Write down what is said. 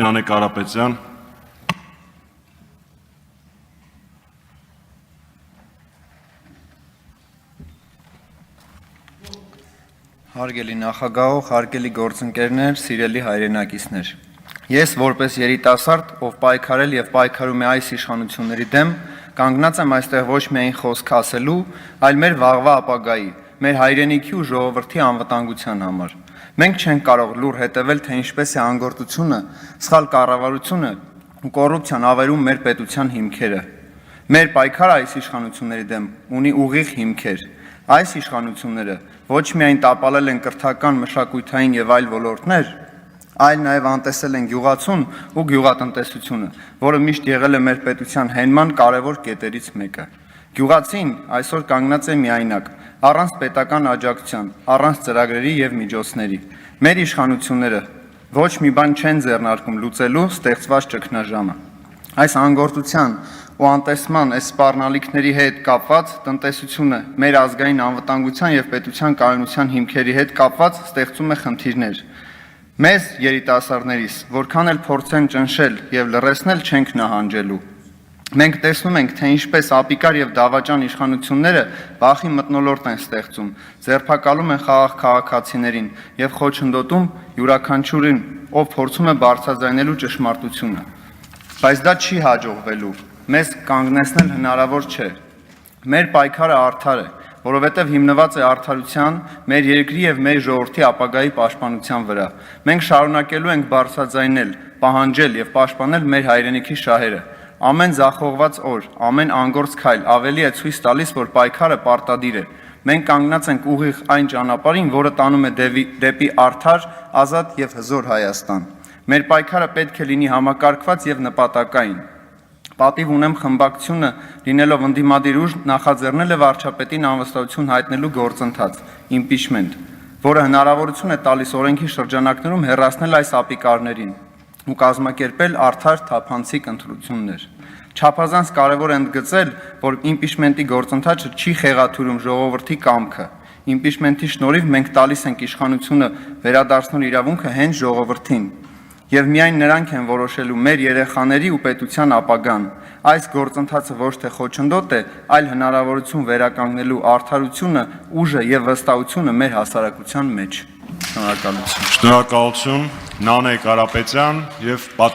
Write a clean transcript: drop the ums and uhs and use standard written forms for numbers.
Նանե Կարապետյան։ Հարգելի նախագահող, հարգելի գործընկերներ, սիրելի հայրենակիցներ։ Ես որպես երիտասարդ, ով պայքարել եւ պայքարում է այս իշխանությունների դեմ, կանգնած եմ այստեղ ոչ միայն խոսք ասելու, այլ մեր վաղվա ապագայի, մեր հայրենիքի ու ժողովրդի անվտանգության համար։ Մենք չենք կարող լուր հետևել, թե ինչպես է անգործությունը, սխալ կառավարությունը ու կոռուպցիան ավերում մեր պետության հիմքերը։ Մեր պայքարը այս իշխանությունների դեմ ունի ուղիղ հիմքեր։ Այս իշխանությունները ոչ միայն տապալել են կրթական, մշակութային եւ այլ ոլորտներ, այլ նաեւ անտեսել են գյուղացուն ու գյուղատնտեսությունը, որը միշտ եղել է մեր պետության հենման կարևոր կետերից մեկը։ Գյուղացին այսօր կանգնած է միայնակ, առանց պետական աջակցության, առանց ծրագրերի եւ միջոցների։ Մեր իշխանությունները ոչ մի բան չեն ձեռնարկում լուծելու ստեղծված ճգնաժամը։ Այս անգործության ու անտեսման այս սպառնալիքների հետ կապված տնտեսությունը մեր ազգային անվտանգության եւ պետության կայունության հիմքերի հետ կապված ստեղծում է խնդիրներ։ Մեզ երիտասարդներիս որքան էլ փորձեն ճնշել եւ լռեցնել չենք նահանջելու։ Մենք տեսնում ենք, թե ինչպես ապիկար եւ դավաճան իշխանությունները վախի մթնոլորտ են ստեղծում, ձերբակալում են խաղաղ քաղաքացիներին եւ խոչընդոտում յուրաքանչյուրին, ով փորձում է բարձրաձայնելու ճշմարտությունը։ Բայց դա չի հաջողվելու։ Մեզ կանգնեցնել հնարավոր չէ։ Մեր պայքարը արդար է, որովհետև հիմնված է արդարության, մեր երկրի եւ մեր ժողովրդի ապագայի պաշտպանության վրա։ Մենք շարունակելու ենք բարձրաձայնել, պահանջել եւ պաշտպանել մեր հայրենիքի շահերը։ Ամեն ձախողված օր, ամեն անգործ քայլ ավելի է ցույց տալիս, որ պայքարը պարտադիր է։ Մենք կանգնած ենք ուղիղ այն ճանապարհին, որը տանում է դեպի արդար, ազատ եւ հզոր Հայաստան։ Մեր պայքարը պետք է լինի համակարգված եւ նպատակային։ Պատիվ ունեմ խմբակցությունը լինելով ընդդիմադիր ուժ նախաձեռնել է վարչապետին անվստահություն հայտնելու գործընթաց, impeachment, որը հնարավորություն է տալիս օրենքի շրջանակներում հեռացնել այս ապիկարներին ու կազմակերպել արդար թափանցիկ ընտրություններ։ Չափազանց կարևոր է ընդգծել, որ impeachment-ի գործընթացը չի խեղաթյուրում ժողովրդի կամքը։ Impeachment-ի շնորհիվ մենք տալիս ենք իշխանությունը վերադարձնելու իրավունքը հենց ժողովրդին։ Եվ միայն նրանք են որոշելու մեր երեխաների ու պետության ապագան։ Այս գործընթացը ոչ թե խոչընդոտ է, այլ հնարավորություն վերականգնելու արդարությունը, ուժը եւ վստահությունը մեր հասարակության մեջ։ Շնորհակալություն։ Շնորհակալություն Նանե Կարապետյան եւ